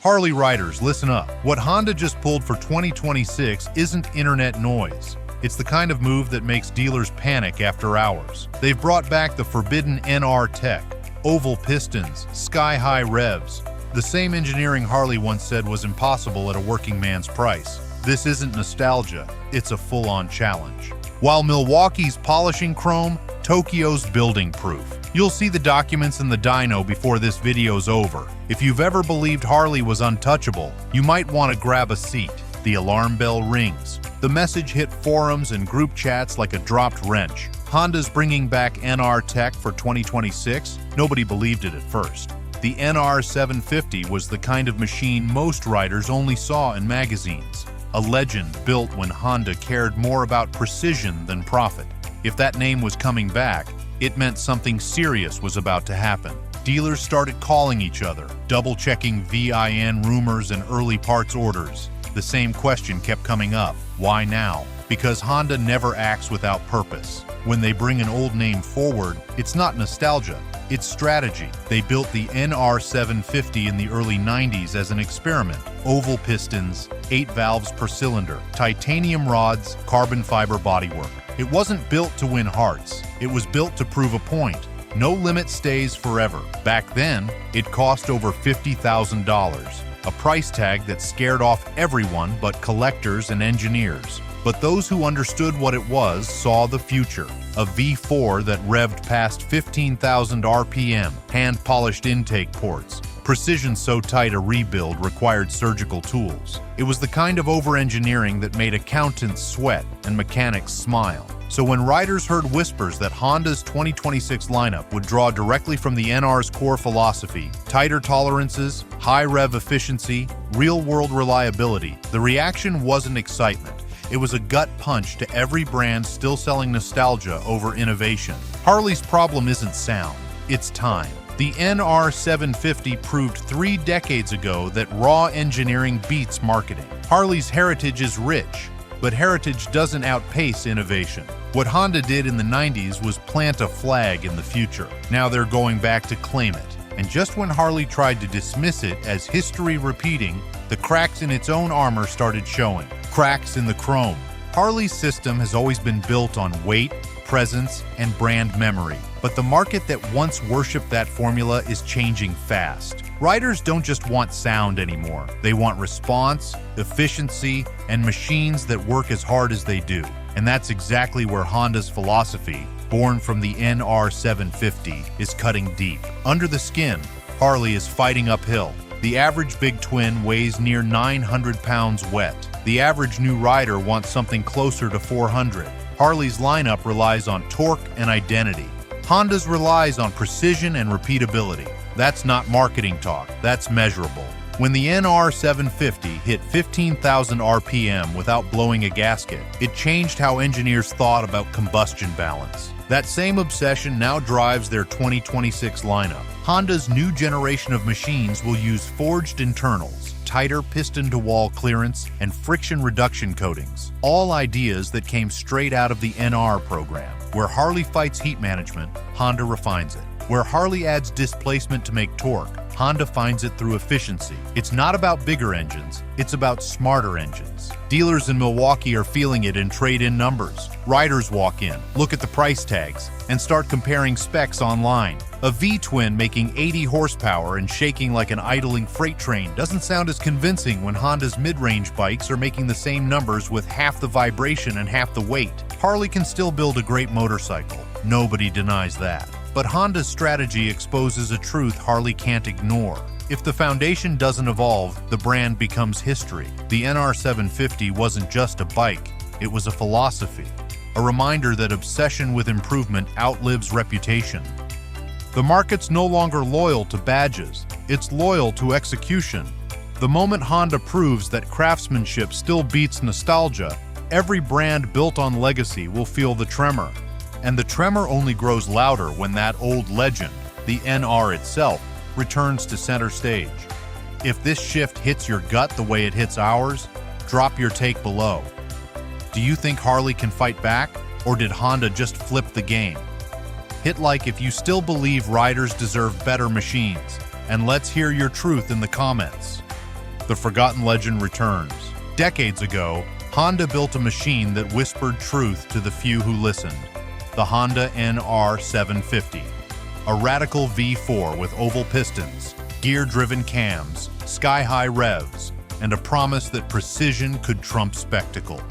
Harley riders, listen up. What Honda just pulled for 2026 isn't internet noise. It's the kind of move that makes dealers panic after hours. They've brought back the forbidden NR tech, oval pistons, sky-high revs, the same engineering Harley once said was impossible at a working man's price. This isn't nostalgia, it's a full-on challenge. While Milwaukee's polishing chrome, Tokyo's building proof. You'll see the documents in the dyno before this video's over. If you've ever believed Harley was untouchable, you might want to grab a seat. The alarm bell rings. The message hit forums and group chats like a dropped wrench. Honda's bringing back NR tech for 2026? Nobody believed it at first. The NR 750 was the kind of machine most riders only saw in magazines. A legend built when Honda cared more about precision than profit. If that name was coming back, it meant something serious was about to happen. Dealers started calling each other, double-checking VIN rumors and early parts orders. The same question kept coming up. Why now? Because Honda never acts without purpose. When they bring an old name forward, it's not nostalgia, it's strategy. They built the NR 750 in the early 90s as an experiment. Oval pistons, 8 valves per cylinder, titanium rods, carbon fiber bodywork. It wasn't built to win hearts. It was built to prove a point. No limit stays forever. Back then, it cost over $50,000. A price tag that scared off everyone but collectors and engineers. But those who understood what it was saw the future. A V4 that revved past 15,000 RPM, hand-polished intake ports. Precision so tight a rebuild required surgical tools. It was the kind of over-engineering that made accountants sweat and mechanics smile. So when riders heard whispers that Honda's 2026 lineup would draw directly from the NR's core philosophy, tighter tolerances, high rev efficiency, real-world reliability, the reaction wasn't excitement. It was a gut punch to every brand still selling nostalgia over innovation. Harley's problem isn't sound, it's time. The NR 750 proved 3 decades ago that raw engineering beats marketing. Harley's heritage is rich, but heritage doesn't outpace innovation. What Honda did in the 90s was plant a flag in the future. Now they're going back to claim it. And just when Harley tried to dismiss it as history repeating, the cracks in its own armor started showing. Cracks in the chrome. Harley's system has always been built on weight, presence, and brand memory. But the market that once worshipped that formula is changing fast. Riders don't just want sound anymore. They want response, efficiency, and machines that work as hard as they do. And that's exactly where Honda's philosophy, born from the NR 750, is cutting deep. Under the skin, Harley is fighting uphill. The average big twin weighs near 900 pounds wet. The average new rider wants something closer to 400. Harley's lineup relies on torque and identity. Honda's relies on precision and repeatability. That's not marketing talk, that's measurable. When the NR 750 hit 15,000 RPM without blowing a gasket, it changed how engineers thought about combustion balance. That same obsession now drives their 2026 lineup. Honda's new generation of machines will use forged internals, tighter piston-to-wall clearance, and friction reduction coatings. All ideas that came straight out of the NR program. Where Harley fights heat management, Honda refines it. Where Harley adds displacement to make torque, Honda finds it through efficiency. It's not about bigger engines, it's about smarter engines. Dealers in Milwaukee are feeling it in trade-in numbers. Riders walk in, look at the price tags, and start comparing specs online. A V-twin making 80 horsepower and shaking like an idling freight train doesn't sound as convincing when Honda's mid-range bikes are making the same numbers with half the vibration and half the weight. Harley can still build a great motorcycle. Nobody denies that. But Honda's strategy exposes a truth Harley can't ignore. If the foundation doesn't evolve, the brand becomes history. The NR 750 wasn't just a bike, it was a philosophy. A reminder that obsession with improvement outlives reputation. The market's no longer loyal to badges, it's loyal to execution. The moment Honda proves that craftsmanship still beats nostalgia, every brand built on legacy will feel the tremor. And the tremor only grows louder when that old legend, the NR itself, returns to center stage. If this shift hits your gut the way it hits ours, drop your take below. Do you think Harley can fight back, or did Honda just flip the game? Hit like if you still believe riders deserve better machines, and let's hear your truth in the comments. the forgotten legend returns. Decades ago, Honda built a machine that whispered truth to the few who listened. The Honda NR750. A radical V4 with oval pistons, gear-driven cams, sky-high revs, and a promise that precision could trump spectacle.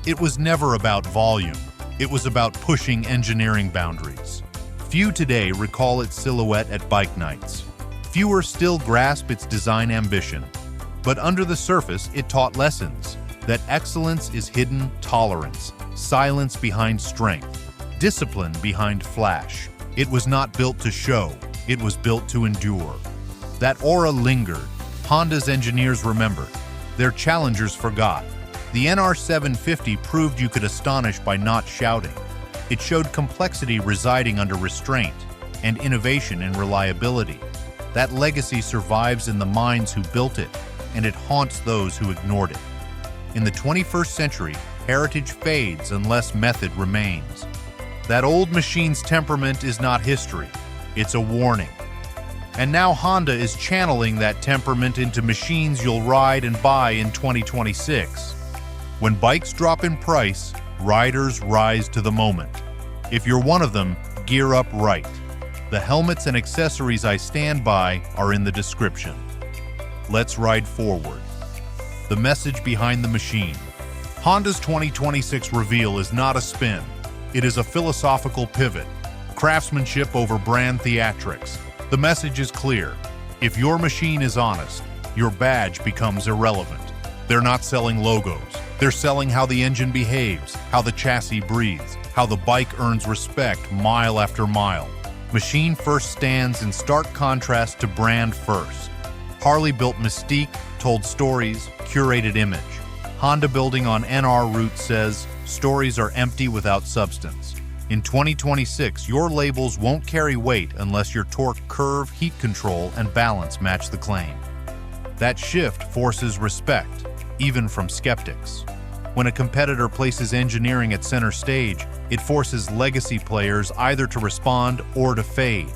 It was never about volume. It was about pushing engineering boundaries. Few today recall its silhouette at bike nights. Fewer still grasp its design ambition. But under the surface, it taught lessons that excellence is hidden tolerance, silence behind strength, discipline behind flash. It was not built to show, it was built to endure. That aura lingered. Honda's engineers remembered. Their challengers forgot. The NR750 proved you could astonish by not shouting. It showed complexity residing under restraint and innovation in reliability. That legacy survives in the minds who built it, and it haunts those who ignored it. In the 21st century, heritage fades unless method remains. That old machine's temperament is not history, it's a warning. And now Honda is channeling that temperament into machines you'll ride and buy in 2026. When bikes drop in price, riders rise to the moment. If you're one of them, gear up right. The helmets and accessories I stand by are in the description. Let's ride forward. The message behind the machine. Honda's 2026 reveal is not a spin. It is a philosophical pivot. Craftsmanship over brand theatrics. The message is clear. If your machine is honest, your badge becomes irrelevant. They're not selling logos. They're selling how the engine behaves, how the chassis breathes, how the bike earns respect mile after mile. Machine first stands in stark contrast to brand first. Harley built mystique, told stories, curated image. Honda building on NR roots says, stories are empty without substance. In 2026, your labels won't carry weight unless your torque curve, heat control, and balance match the claim. That shift forces respect, even from skeptics. When a competitor places engineering at center stage, it forces legacy players either to respond or to fade.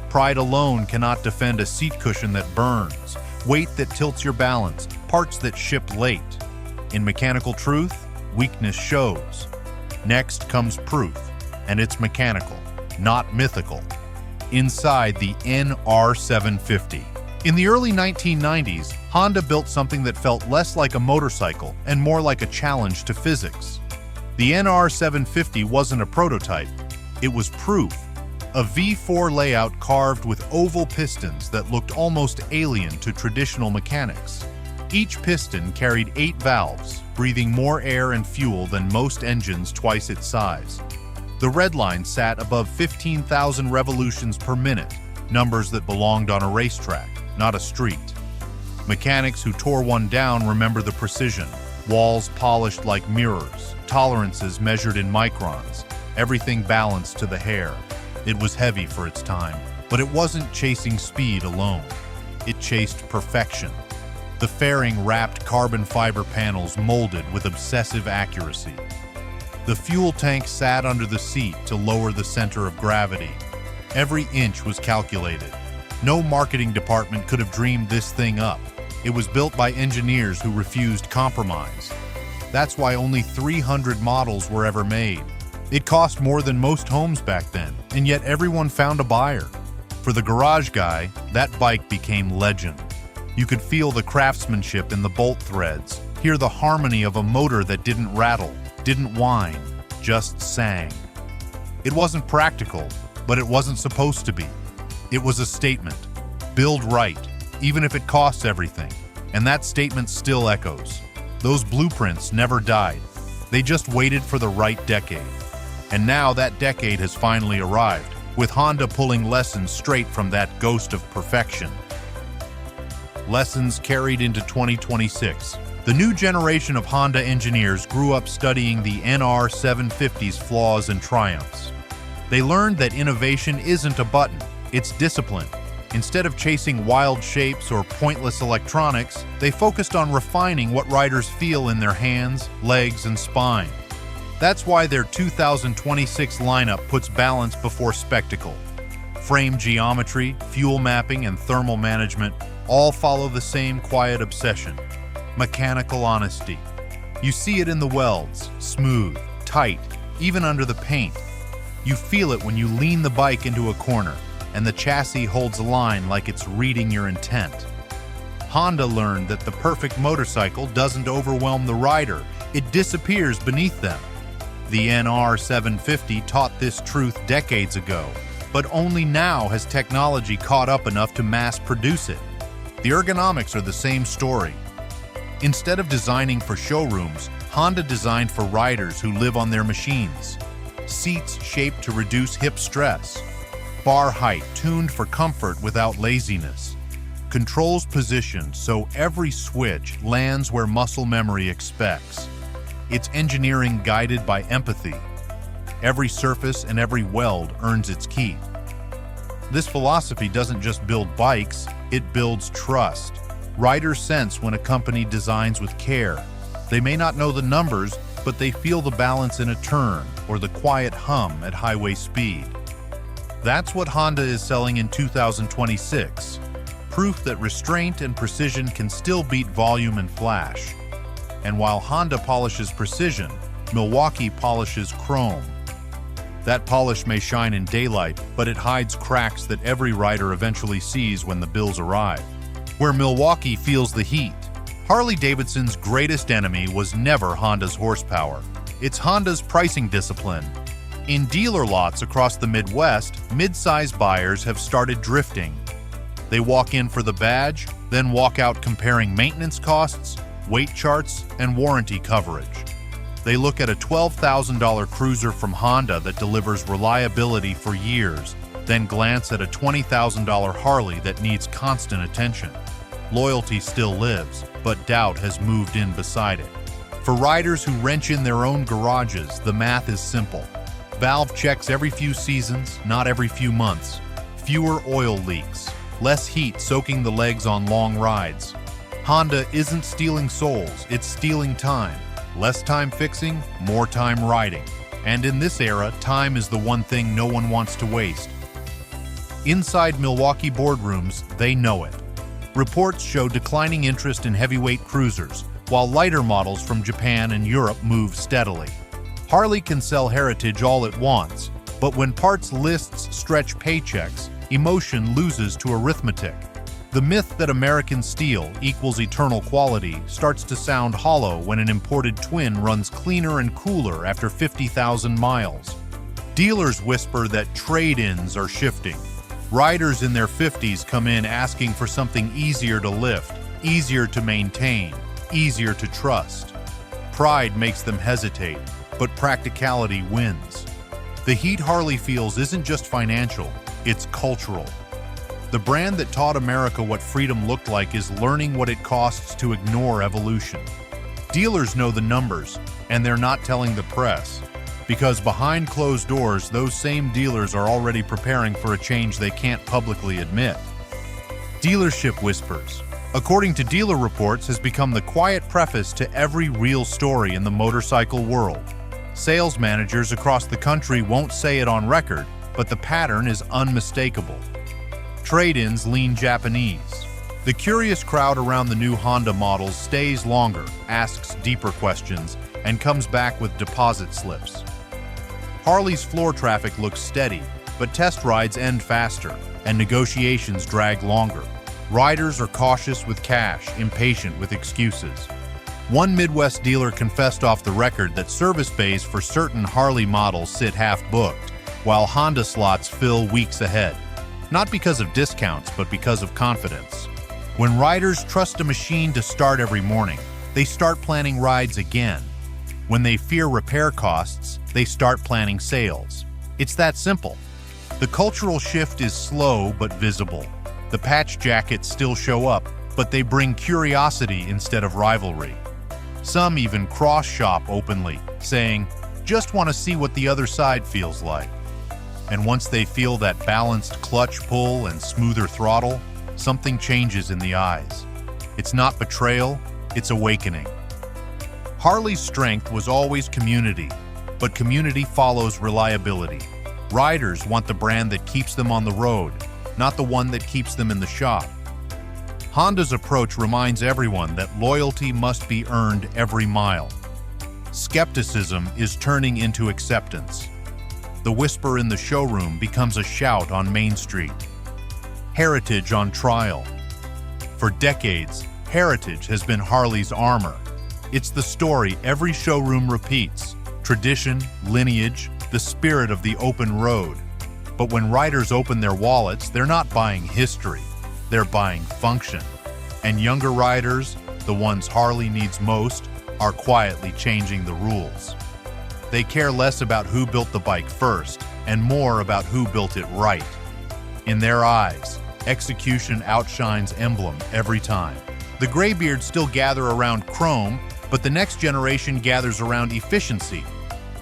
Pride alone cannot defend a seat cushion that burns, weight that tilts your balance, parts that ship late. In mechanical truth, weakness shows. Next comes proof, and it's mechanical, not mythical. Inside the NR750. In the early 1990s, Honda built something that felt less like a motorcycle and more like a challenge to physics. The NR750 wasn't a prototype, it was proof. A V4 layout carved with oval pistons that looked almost alien to traditional mechanics. Each piston carried 8 valves, breathing more air and fuel than most engines twice its size. The red line sat above 15,000 revolutions per minute, numbers that belonged on a racetrack, not a street. Mechanics who tore one down remember the precision. Walls polished like mirrors, tolerances measured in microns, everything balanced to the hair. It was heavy for its time, but it wasn't chasing speed alone. It chased perfection. The fairing wrapped carbon fiber panels molded with obsessive accuracy. The fuel tank sat under the seat to lower the center of gravity. Every inch was calculated. No marketing department could have dreamed this thing up. It was built by engineers who refused compromise. That's why only 300 models were ever made. It cost more than most homes back then, and yet everyone found a buyer. For the garage guy, that bike became legend. You could feel the craftsmanship in the bolt threads, hear the harmony of a motor that didn't rattle, didn't whine, just sang. It wasn't practical, but it wasn't supposed to be. It was a statement. Build right, even if it costs everything. And that statement still echoes. Those blueprints never died. They just waited for the right decade. And now that decade has finally arrived, with Honda pulling lessons straight from that ghost of perfection. Lessons carried into 2026. The new generation of Honda engineers grew up studying the NR750's flaws and triumphs. They learned that innovation isn't a button, it's discipline. Instead of chasing wild shapes or pointless electronics, they focused on refining what riders feel in their hands, legs, and spine. That's why their 2026 lineup puts balance before spectacle. Frame geometry, fuel mapping, and thermal management all follow the same quiet obsession: mechanical honesty. You see it in the welds, smooth, tight, even under the paint. You feel it when you lean the bike into a corner, and the chassis holds a line like it's reading your intent. Honda learned that the perfect motorcycle doesn't overwhelm the rider, it disappears beneath them. The NR 750 taught this truth decades ago, but only now has technology caught up enough to mass produce it. The ergonomics are the same story. Instead of designing for showrooms, Honda designed for riders who live on their machines. Seats shaped to reduce hip stress. Bar height tuned for comfort without laziness. Controls positioned so every switch lands where muscle memory expects. It's engineering guided by empathy. Every surface and every weld earns its keep. This philosophy doesn't just build bikes, it builds trust. Riders sense when a company designs with care. They may not know the numbers, but they feel the balance in a turn or the quiet hum at highway speed. That's what Honda is selling in 2026. Proof that restraint and precision can still beat volume and flash. And while Honda polishes precision, Milwaukee polishes chrome. That polish may shine in daylight, but it hides cracks that every rider eventually sees when the bills arrive. Where Milwaukee feels the heat. Harley Davidson's greatest enemy was never Honda's horsepower. It's Honda's pricing discipline. In dealer lots across the Midwest, mid-size buyers have started drifting. They walk in for the badge, then walk out comparing maintenance costs, weight charts, and warranty coverage. They look at a $12,000 cruiser from Honda that delivers reliability for years, then glance at a $20,000 Harley that needs constant attention. Loyalty still lives, but doubt has moved in beside it. For riders who wrench in their own garages, the math is simple. Valve checks every few seasons, not every few months. Fewer oil leaks, less heat soaking the legs on long rides. Honda isn't stealing souls, it's stealing time. Less time fixing, more time riding. And in this era, time is the one thing no one wants to waste. Inside Milwaukee boardrooms, they know it. Reports show declining interest in heavyweight cruisers, while lighter models from Japan and Europe move steadily. Harley can sell heritage all it wants, but when parts lists stretch paychecks, emotion loses to arithmetic. The myth that American steel equals eternal quality starts to sound hollow when an imported twin runs cleaner and cooler after 50,000 miles. Dealers whisper that trade-ins are shifting. Riders in their 50s come in asking for something easier to lift, easier to maintain, easier to trust. Pride makes them hesitate, but practicality wins. The heat Harley feels isn't just financial, it's cultural. The brand that taught America what freedom looked like is learning what it costs to ignore evolution. Dealers know the numbers, and they're not telling the press. Because behind closed doors, those same dealers are already preparing for a change they can't publicly admit. Dealership whispers, according to dealer reports, has become the quiet preface to every real story in the motorcycle world. Sales managers across the country won't say it on record, but the pattern is unmistakable. Trade-ins lean Japanese. The curious crowd around the new Honda models stays longer, asks deeper questions, and comes back with deposit slips. Harley's floor traffic looks steady, but test rides end faster, and negotiations drag longer. Riders are cautious with cash, impatient with excuses. One Midwest dealer confessed off the record that service bays for certain Harley models sit half-booked, while Honda slots fill weeks ahead. Not because of discounts, but because of confidence. When riders trust a machine to start every morning, they start planning rides again. When they fear repair costs, they start planning sales. It's that simple. The cultural shift is slow but visible. The patch jackets still show up, but they bring curiosity instead of rivalry. Some even cross-shop openly, saying, "Just want to see what the other side feels like." And once they feel that balanced clutch pull and smoother throttle, something changes in the eyes. It's not betrayal, it's awakening. Harley's strength was always community, but community follows reliability. Riders want the brand that keeps them on the road, not the one that keeps them in the shop. Honda's approach reminds everyone that loyalty must be earned every mile. Skepticism is turning into acceptance. The whisper in the showroom becomes a shout on Main Street. Heritage on trial. For decades, heritage has been Harley's armor. It's the story every showroom repeats: tradition, lineage, the spirit of the open road. But when riders open their wallets, they're not buying history, they're buying function. And younger riders, the ones Harley needs most, are quietly changing the rules. They care less about who built the bike first, and more about who built it right. In their eyes, execution outshines emblem every time. The graybeards still gather around chrome, but the next generation gathers around efficiency.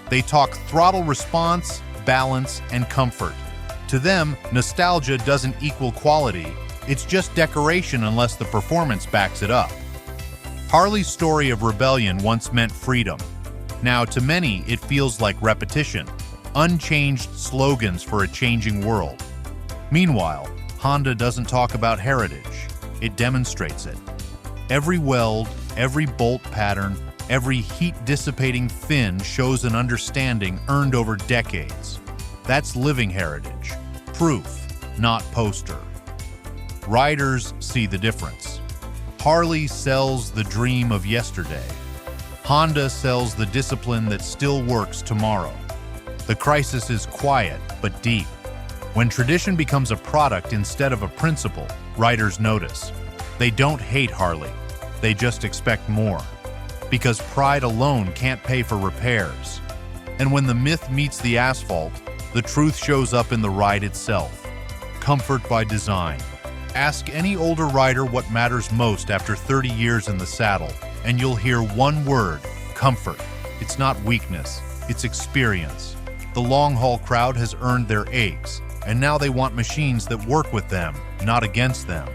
They talk throttle response, balance, and comfort. To them, nostalgia doesn't equal quality. It's just decoration unless the performance backs it up. Harley's story of rebellion once meant freedom. Now, to many, it feels like repetition, unchanged slogans for a changing world. Meanwhile, Honda doesn't talk about heritage. It demonstrates it. Every weld, every bolt pattern, every heat-dissipating fin shows an understanding earned over decades. That's living heritage. Proof, not poster. Riders see the difference. Harley sells the dream of yesterday. Honda sells the discipline that still works tomorrow. The crisis is quiet but deep. When tradition becomes a product instead of a principle, riders notice. They don't hate Harley. They just expect more. Because pride alone can't pay for repairs. And when the myth meets the asphalt, the truth shows up in the ride itself. Comfort by design. Ask any older rider what matters most after 30 years in the saddle, and you'll hear one word: comfort. It's not weakness, it's experience. The long-haul crowd has earned their aches, and now they want machines that work with them, not against them.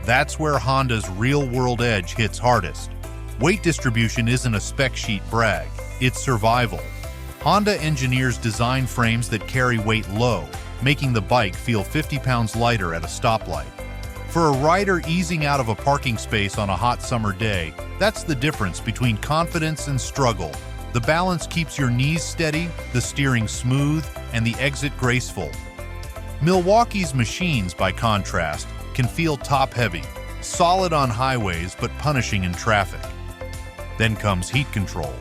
That's where Honda's real-world edge hits hardest. Weight distribution isn't a spec sheet brag, it's survival. Honda engineers design frames that carry weight low, making the bike feel 50 pounds lighter at a stoplight. For a rider easing out of a parking space on a hot summer day, that's the difference between confidence and struggle. The balance keeps your knees steady, the steering smooth, and the exit graceful. Milwaukee's machines, by contrast, can feel top-heavy, solid on highways but punishing in traffic. Then comes heat control.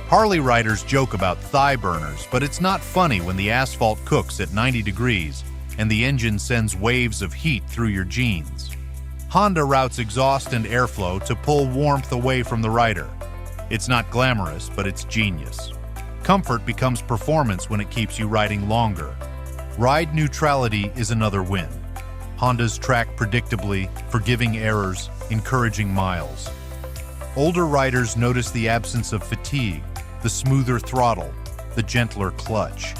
Harley riders joke about thigh burners, but it's not funny when the asphalt cooks at 90 degrees and the engine sends waves of heat through your jeans. Honda routes exhaust and airflow to pull warmth away from the rider. It's not glamorous, but it's genius. Comfort becomes performance when it keeps you riding longer. Ride neutrality is another win. Hondas track predictably, forgiving errors, encouraging miles. Older riders notice the absence of fatigue, the smoother throttle, the gentler clutch.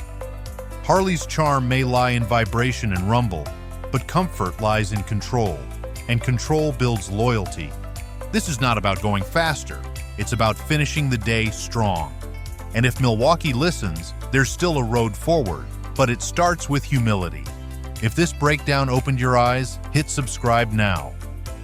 Harley's charm may lie in vibration and rumble, but comfort lies in control, and control builds loyalty. This is not about going faster, it's about finishing the day strong. And if Milwaukee listens, there's still a road forward, but it starts with humility. If this breakdown opened your eyes, hit subscribe now.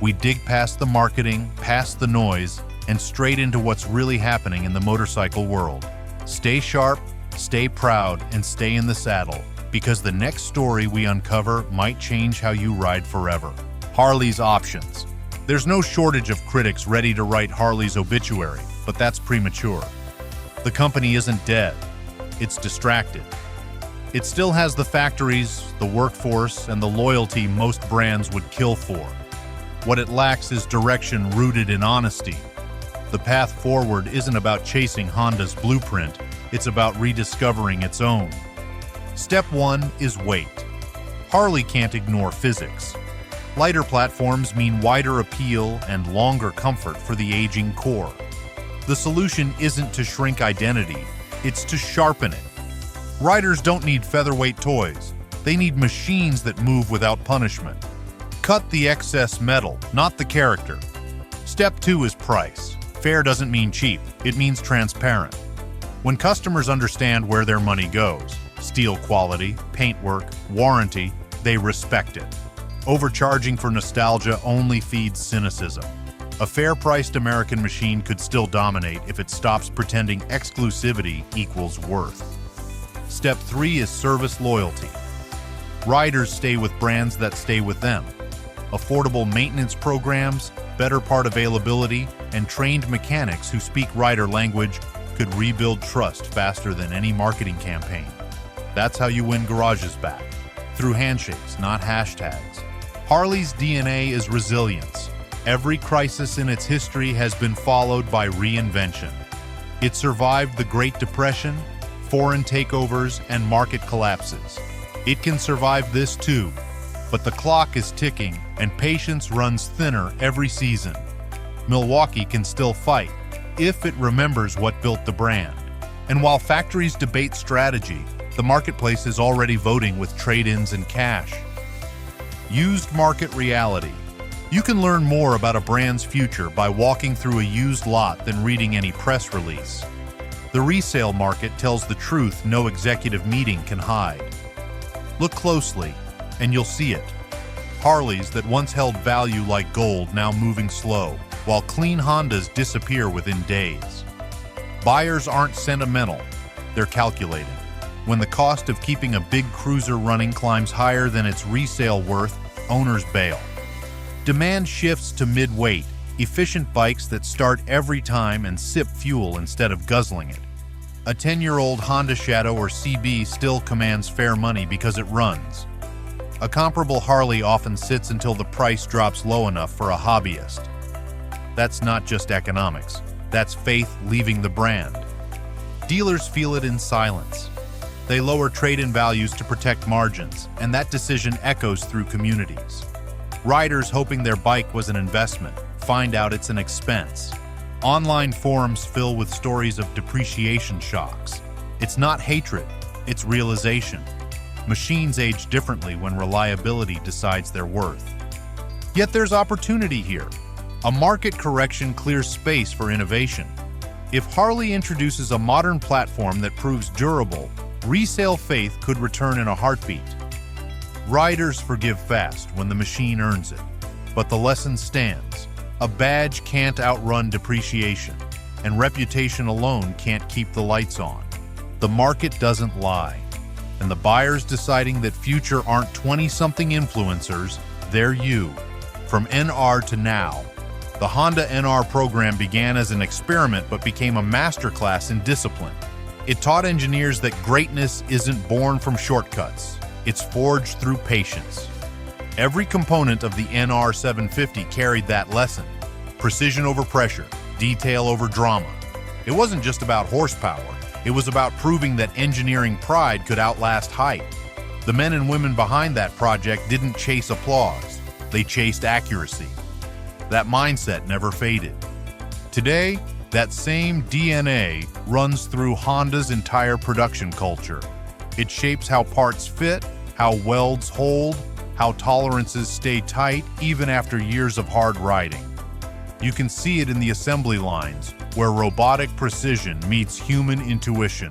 We dig past the marketing, past the noise, and straight into what's really happening in the motorcycle world. Stay sharp, stay proud, and stay in the saddle, because the next story we uncover might change how you ride forever. Harley's options. There's no shortage of critics ready to write Harley's obituary, but that's premature. The company isn't dead, it's distracted. It still has the factories, the workforce, and the loyalty most brands would kill for. What it lacks is direction rooted in honesty. The path forward isn't about chasing Honda's blueprint, it's about rediscovering its own. Step 1 is weight. Harley can't ignore physics. Lighter platforms mean wider appeal and longer comfort for the aging core. The solution isn't to shrink identity, it's to sharpen it. Riders don't need featherweight toys, they need machines that move without punishment. Cut the excess metal, not the character. Step 2 is price. Fair doesn't mean cheap, it means transparent. When customers understand where their money goes, steel quality, paintwork, warranty, they respect it. Overcharging for nostalgia only feeds cynicism. A fair-priced American machine could still dominate if it stops pretending exclusivity equals worth. Step 3 is service loyalty. Riders stay with brands that stay with them. Affordable maintenance programs, better part availability, and trained mechanics who speak rider language could rebuild trust faster than any marketing campaign. That's how you win garages back, through handshakes, not hashtags. Harley's DNA is resilience. Every crisis in its history has been followed by reinvention. It survived the Great Depression, foreign takeovers, and market collapses. It can survive this too, but the clock is ticking and patience runs thinner every season. Milwaukee can still fight if it remembers what built the brand. And while factories debate strategy, the marketplace is already voting with trade-ins and cash. Used market reality. You can learn more about a brand's future by walking through a used lot than reading any press release. The resale market tells the truth no executive meeting can hide. Look closely, and you'll see it. Harleys that once held value like gold now moving slow, while clean Hondas disappear within days. Buyers aren't sentimental, they're calculated. When the cost of keeping a big cruiser running climbs higher than its resale worth, owners bail. Demand shifts to mid-weight, efficient bikes that start every time and sip fuel instead of guzzling it. A 10-year-old Honda Shadow or CB still commands fair money because it runs. A comparable Harley often sits until the price drops low enough for a hobbyist. That's not just economics, that's faith leaving the brand. Dealers feel it in silence. They lower trade-in values to protect margins, and that decision echoes through communities. Riders hoping their bike was an investment find out it's an expense. Online forums fill with stories of depreciation shocks. It's not hatred, it's realization. Machines age differently when reliability decides their worth. Yet there's opportunity here. A market correction clears space for innovation. If Harley introduces a modern platform that proves durable, resale faith could return in a heartbeat. Riders forgive fast when the machine earns it, but the lesson stands. A badge can't outrun depreciation, and reputation alone can't keep the lights on. The market doesn't lie, and the buyers deciding that future aren't 20-something influencers, they're you. From NR to now, the Honda NR program began as an experiment but became a masterclass in discipline. It taught engineers that greatness isn't born from shortcuts, it's forged through patience. Every component of the NR 750 carried that lesson. Precision over pressure, detail over drama. It wasn't just about horsepower, it was about proving that engineering pride could outlast height. The men and women behind that project didn't chase applause, they chased accuracy. That mindset never faded. Today, that same DNA runs through Honda's entire production culture. It shapes how parts fit, how welds hold, how tolerances stay tight even after years of hard riding. You can see it in the assembly lines, where robotic precision meets human intuition.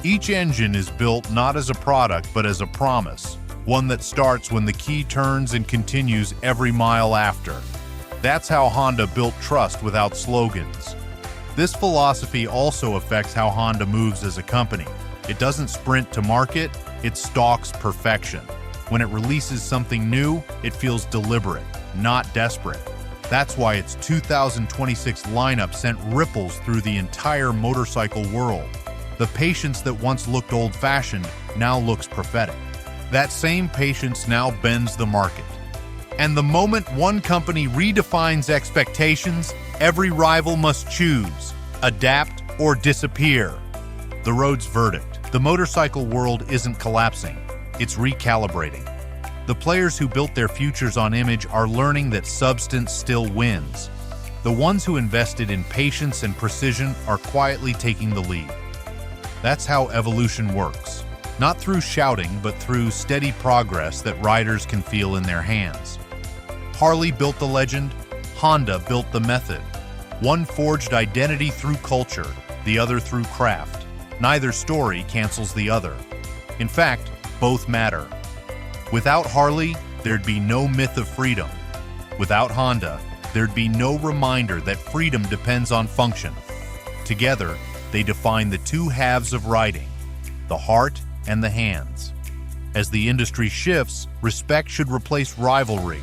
Each engine is built not as a product but as a promise, one that starts when the key turns and continues every mile after. That's how Honda built trust without slogans. This philosophy also affects how Honda moves as a company. It doesn't sprint to market, it stalks perfection. When it releases something new, it feels deliberate, not desperate. That's why its 2026 lineup sent ripples through the entire motorcycle world. The patience that once looked old-fashioned now looks prophetic. That same patience now bends the market. And the moment one company redefines expectations, every rival must choose, adapt or disappear. The road's verdict. The motorcycle world isn't collapsing, it's recalibrating. The players who built their futures on image are learning that substance still wins. The ones who invested in patience and precision are quietly taking the lead. That's how evolution works. Not through shouting, but through steady progress that riders can feel in their hands. Harley built the legend, Honda built the method. One forged identity through culture, the other through craft. Neither story cancels the other. In fact, both matter. Without Harley, there'd be no myth of freedom. Without Honda, there'd be no reminder that freedom depends on function. Together, they define the two halves of riding, the heart and the hands. As the industry shifts, respect should replace rivalry.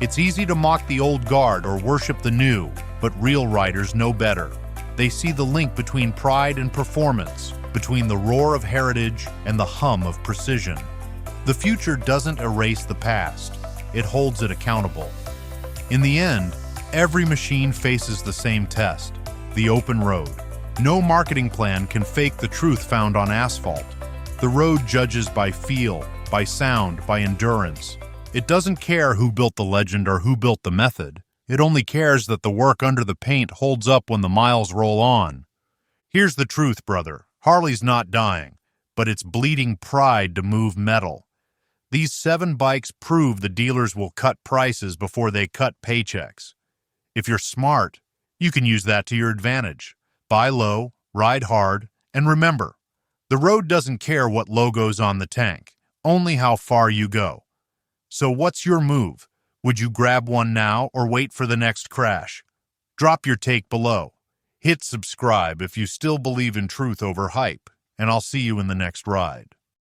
It's easy to mock the old guard or worship the new, but real riders know better. They see the link between pride and performance, between the roar of heritage and the hum of precision. The future doesn't erase the past, it holds it accountable. In the end, every machine faces the same test, the open road. No marketing plan can fake the truth found on asphalt. The road judges by feel, by sound, by endurance. It doesn't care who built the legend or who built the method. It only cares that the work under the paint holds up when the miles roll on. Here's the truth, brother. Harley's not dying, but it's bleeding pride to move metal. These 7 bikes prove the dealers will cut prices before they cut paychecks. If you're smart, you can use that to your advantage. Buy low, ride hard, and remember, the road doesn't care what logo's on the tank, only how far you go. So what's your move? Would you grab one now or wait for the next crash? Drop your take below. Hit subscribe if you still believe in truth over hype, and I'll see you in the next ride.